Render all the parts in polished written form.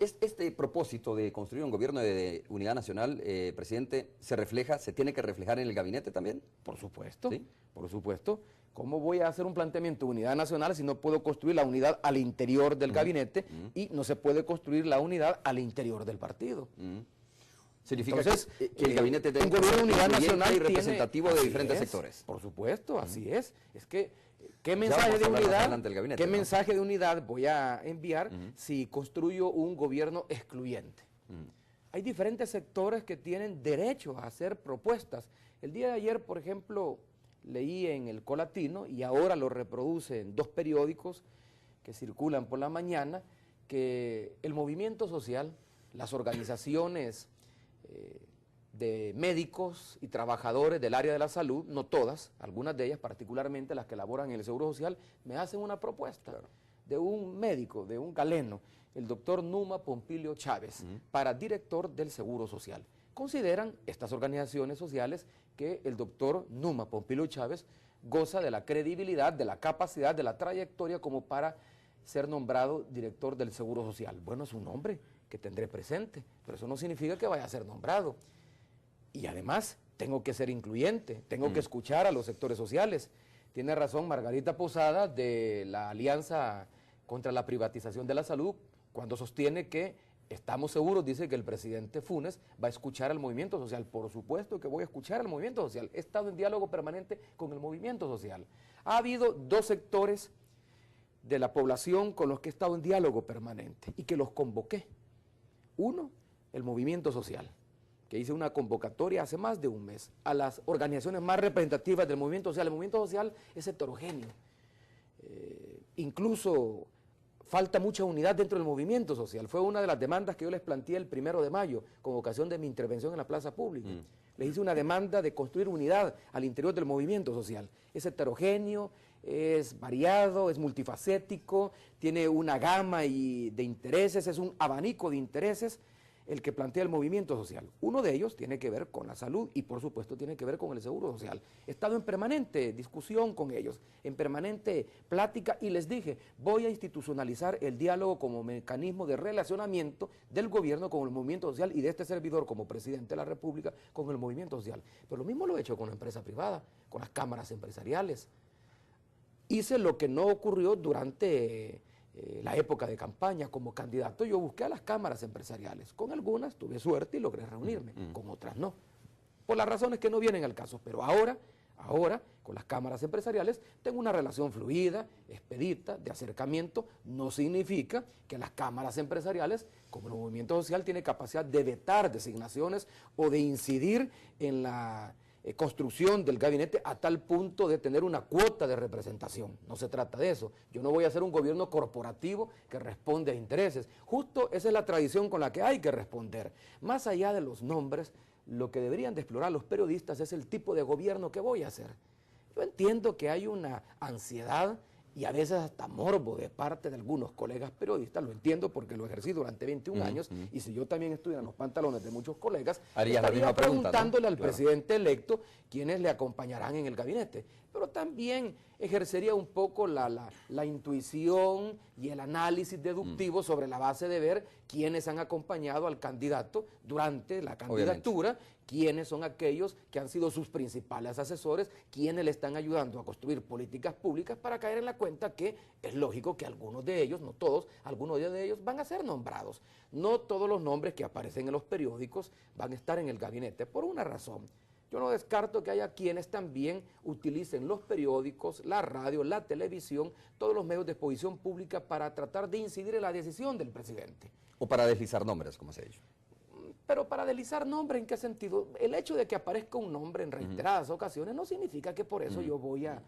Este propósito de construir un gobierno de unidad nacional, presidente, se tiene que reflejar en el gabinete también? Por supuesto, ¿Sí? por supuesto. ¿Cómo voy a hacer un planteamiento de unidad nacional si no puedo construir la unidad al interior del gabinete y no se puede construir la unidad al interior del partido? Significa Entonces, que el gabinete un gobierno de unidad nacional y representativo de así diferentes es, sectores. Por supuesto, así es. Es que, ¿qué vamos mensaje a de hablar más unidad, adelante del gabinete, ¿no? mensaje de unidad voy a enviar si construyo un gobierno excluyente? Hay diferentes sectores que tienen derecho a hacer propuestas. El día de ayer, por ejemplo, leí en el Colatino, y ahora lo reproduce en 2 periódicos que circulan por la mañana, que el movimiento social, las organizaciones de médicos y trabajadores del área de la salud, no todas, algunas de ellas, particularmente las que laboran en el Seguro Social, me hacen una propuesta de un médico, de un galeno, el doctor Numa Pompilio Chávez, para director del Seguro Social. Consideran estas organizaciones sociales que el doctor Numa Pompilio Chávez goza de la credibilidad, de la capacidad, de la trayectoria como para ser nombrado director del Seguro Social. Bueno, es un nombre que tendré presente, pero eso no significa que vaya a ser nombrado. Y además, tengo que ser incluyente, tengo que escuchar a los sectores sociales. Tiene razón Margarita Posada de la Alianza contra la Privatización de la Salud, cuando sostiene que estamos seguros, dice, que el presidente Funes va a escuchar al movimiento social. Por supuesto que voy a escuchar al movimiento social. He estado en diálogo permanente con el movimiento social. Ha habido 2 sectores de la población con los que he estado en diálogo permanente y que los convoqué. Uno, el movimiento social, que hice una convocatoria hace más de un mes a las organizaciones más representativas del movimiento social. El movimiento social es heterogéneo. Incluso falta mucha unidad dentro del movimiento social. Fue una de las demandas que yo les planteé el 1 de mayo, con ocasión de mi intervención en la plaza pública. Les hice una demanda de construir unidad al interior del movimiento social. Es heterogéneo, es variado, es multifacético, tiene una gama de intereses, es un abanico de intereses el que plantea el movimiento social. Uno de ellos tiene que ver con la salud y por supuesto tiene que ver con el seguro social. He estado en permanente discusión con ellos, en permanente plática, y les dije, voy a institucionalizar el diálogo como mecanismo de relacionamiento del gobierno con el movimiento social y de este servidor como presidente de la República con el movimiento social. Pero lo mismo lo he hecho con la empresa privada, con las cámaras empresariales. Hice lo que no ocurrió durante la época de campaña. Como candidato yo busqué a las cámaras empresariales. Con algunas tuve suerte y logré reunirme, con otras no. Por las razones que no vienen al caso. Pero ahora, con las cámaras empresariales, tengo una relación fluida, expedita, de acercamiento. No significa que las cámaras empresariales, como el movimiento social, tiene capacidad de vetar designaciones o de incidir en la construcción del gabinete a tal punto de tener una cuota de representación. No se trata de eso. Yo no voy a hacer un gobierno corporativo que responde a intereses. Justo esa es la tradición con la que hay que responder. Más allá de los nombres, lo que deberían de explorar los periodistas es el tipo de gobierno que voy a hacer. Yo entiendo que hay una ansiedad y a veces hasta morbo de parte de algunos colegas periodistas, lo entiendo porque lo ejercí durante 21 años, y si yo también estuviera en los pantalones de muchos colegas, estaría preguntándole al presidente electo quiénes le acompañarán en el gabinete. Pero también ejercería un poco la intuición y el análisis deductivo sobre la base de ver quiénes han acompañado al candidato durante la candidatura, quiénes son aquellos que han sido sus principales asesores, quiénes le están ayudando a construir políticas públicas, para caer en la cuenta que es lógico que algunos de ellos, no todos, algunos de ellos van a ser nombrados. No todos los nombres que aparecen en los periódicos van a estar en el gabinete, por una razón. Yo no descarto que haya quienes también utilicen los periódicos, la radio, la televisión, todos los medios de exposición pública para tratar de incidir en la decisión del presidente. O para deslizar nombres, como se ha dicho. Pero para deslizar nombres, ¿en qué sentido? El hecho de que aparezca un nombre en reiteradas ocasiones no significa que por eso yo voy a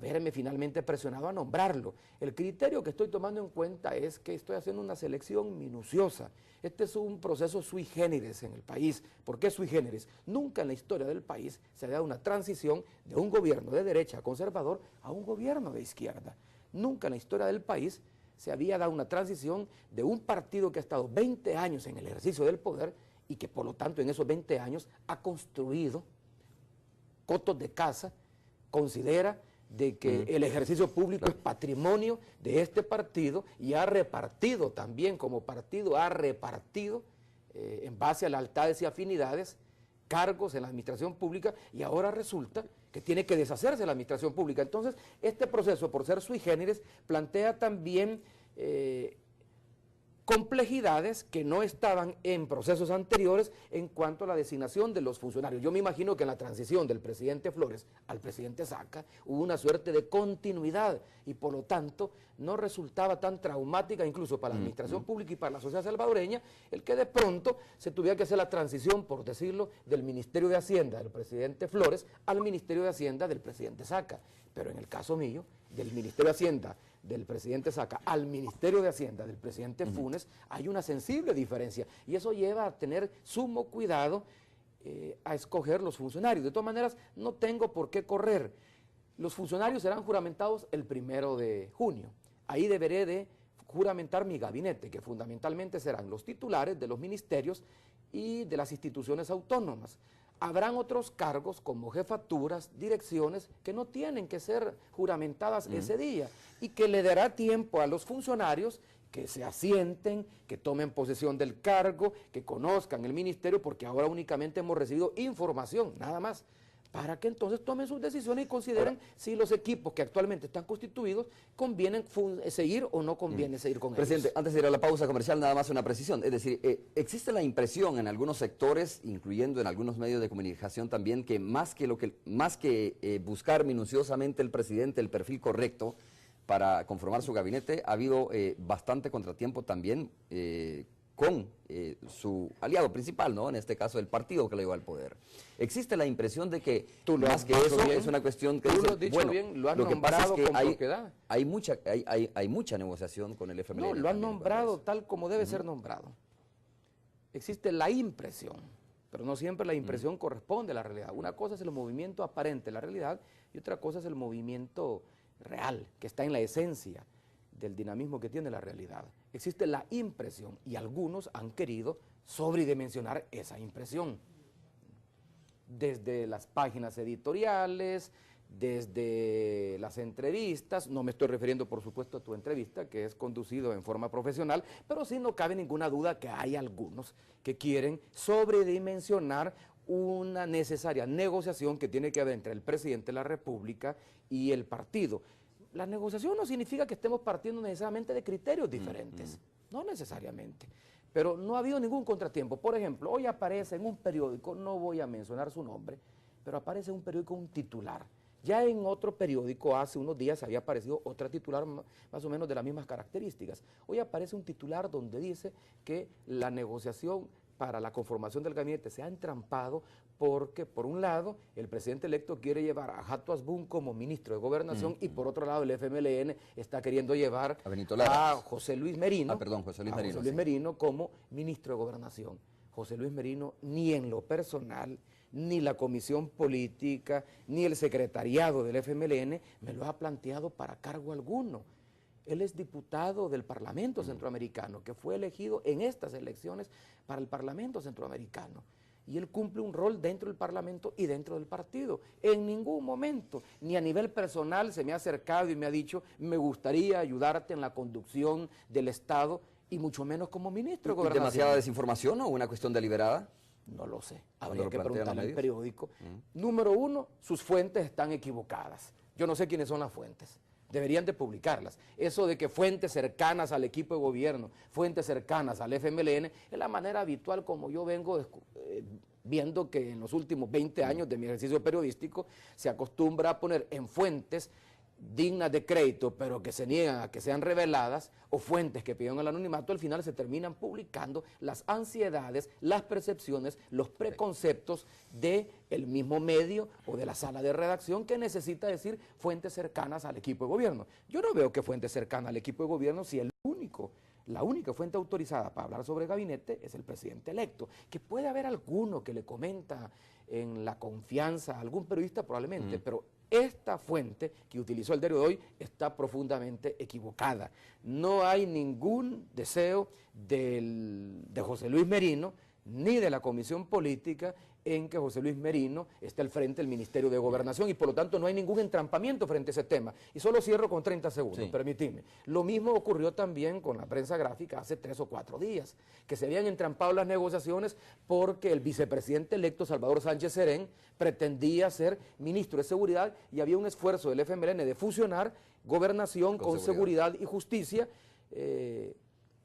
verme finalmente presionado a nombrarlo. El criterio que estoy tomando en cuenta es que estoy haciendo una selección minuciosa. Este es un proceso sui generis en el país. ¿Por qué sui generis? Nunca en la historia del país se ha dado una transición de un gobierno de derecha conservador a un gobierno de izquierda. Nunca en la historia del país se había dado una transición de un partido que ha estado 20 años en el ejercicio del poder y que por lo tanto en esos 20 años ha construido cotos de casa, considera de que el ejercicio público es patrimonio de este partido y ha repartido también, como partido, ha repartido en base a lealtades y afinidades cargos en la administración pública, y ahora resulta que tiene que deshacerse de la administración pública. Entonces, este proceso, por ser sui generis, plantea también complejidades que no estaban en procesos anteriores en cuanto a la designación de los funcionarios. Yo me imagino que en la transición del presidente Flores al presidente Saca hubo una suerte de continuidad y por lo tanto no resultaba tan traumática incluso para la administración pública y para la sociedad salvadoreña el que de pronto se tuviera que hacer la transición, por decirlo, del Ministerio de Hacienda del presidente Flores al Ministerio de Hacienda del presidente Saca. Pero en el caso mío, del Ministerio de Hacienda del presidente Saca al Ministerio de Hacienda del presidente Funes, hay una sensible diferencia y eso lleva a tener sumo cuidado a escoger los funcionarios. De todas maneras, no tengo por qué correr. Los funcionarios serán juramentados el 1 de junio. Ahí deberé de juramentar mi gabinete, que fundamentalmente serán los titulares de los ministerios y de las instituciones autónomas. Habrán otros cargos como jefaturas, direcciones, que no tienen que ser juramentadas ese día y que le dará tiempo a los funcionarios que se asienten, que tomen posesión del cargo, que conozcan el ministerio, porque ahora únicamente hemos recibido información, nada más, para que entonces tomen sus decisiones y consideren si los equipos que actualmente están constituidos convienen seguir o no conviene seguir con ellos. Presidente, antes de ir a la pausa comercial, nada más una precisión. Es decir, existe la impresión en algunos sectores, incluyendo en algunos medios de comunicación también, que más que buscar minuciosamente el presidente el perfil correcto para conformar su gabinete, ha habido bastante contratiempo también con su aliado principal, ¿no? En este caso el partido que lo lleva al poder. Existe la impresión de que más que eso bien, es una cuestión que tú lo has dicho bueno, bien, lo has nombrado con propiedad. Hay mucha negociación con el FMLN. No, lo han nombrado tal como debe ser nombrado. Existe la impresión, pero no siempre la impresión corresponde a la realidad. Una cosa es el movimiento aparente de la realidad y otra cosa es el movimiento real, que está en la esencia del dinamismo que tiene la realidad. Existe la impresión y algunos han querido sobredimensionar esa impresión. Desde las páginas editoriales, desde las entrevistas, no me estoy refiriendo por supuesto a tu entrevista, que es conducido en forma profesional, pero sí no cabe ninguna duda que hay algunos que quieren sobredimensionar una necesaria negociación que tiene que haber entre el presidente de la República y el partido. La negociación no significa que estemos partiendo necesariamente de criterios diferentes, no necesariamente, pero no ha habido ningún contratiempo. Por ejemplo, hoy aparece en un periódico, no voy a mencionar su nombre, pero aparece en un periódico un titular. Ya en otro periódico hace unos días había aparecido otra titular más o menos de las mismas características. Hoy aparece un titular donde dice que la negociación para la conformación del gabinete se ha entrampado porque, por un lado, el presidente electo quiere llevar a Hato Azbún como ministro de Gobernación y, por otro lado, el FMLN está queriendo llevar a José Luis Merino, Merino como ministro de Gobernación. José Luis Merino, ni en lo personal, ni la comisión política, ni el secretariado del FMLN me lo ha planteado para cargo alguno. Él es diputado del Parlamento Centroamericano, que fue elegido en estas elecciones para el Parlamento Centroamericano. Y él cumple un rol dentro del Parlamento y dentro del partido. En ningún momento, ni a nivel personal, se me ha acercado y me ha dicho, me gustaría ayudarte en la conducción del Estado, y mucho menos como ministro de Gobernación. ¿Demasiada desinformación o una cuestión deliberada? No lo sé, habría que preguntarle al periódico. Número uno, sus fuentes están equivocadas. Yo no sé quiénes son las fuentes. Deberían de publicarlas. Eso de que fuentes cercanas al equipo de gobierno, fuentes cercanas al FMLN, es la manera habitual como yo vengo viendo que en los últimos 20 años de mi ejercicio periodístico se acostumbra a poner en fuentes dignas de crédito, pero que se niegan a que sean reveladas, o fuentes que piden el anonimato, al final se terminan publicando las ansiedades, las percepciones, los preconceptos del mismo medio o de la sala de redacción que necesita decir fuentes cercanas al equipo de gobierno. Yo no veo que fuentes cercanas al equipo de gobierno si la única fuente autorizada para hablar sobre gabinete es el presidente electo, que puede haber alguno que le comenta en la confianza a algún periodista probablemente, pero esta fuente que utilizó el diario de hoy está profundamente equivocada. No hay ningún deseo de José Luis Merino ni de la Comisión Política en que José Luis Merino esté al frente del Ministerio de Gobernación y por lo tanto no hay ningún entrampamiento frente a ese tema. Y solo cierro con 30 segundos, permitidme. Lo mismo ocurrió también con la prensa gráfica hace 3 o 4 días, que se habían entrampado las negociaciones porque el vicepresidente electo Salvador Sánchez Serén pretendía ser ministro de Seguridad y había un esfuerzo del FMLN de fusionar Gobernación con seguridad y Justicia,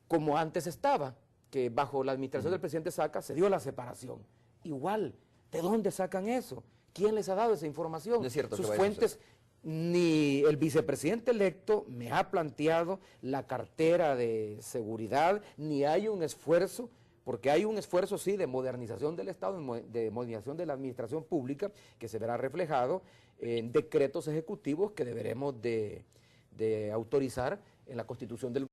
como antes estaba, que bajo la administración del presidente Saca se dio la separación. Igual, ¿de dónde sacan eso? ¿Quién les ha dado esa información? No es cierto. Sus fuentes, ni el vicepresidente electo me ha planteado la cartera de seguridad, ni hay un esfuerzo, porque hay un esfuerzo sí de modernización del Estado, de modernización de la administración pública, que se verá reflejado en decretos ejecutivos que deberemos de autorizar en la constitución del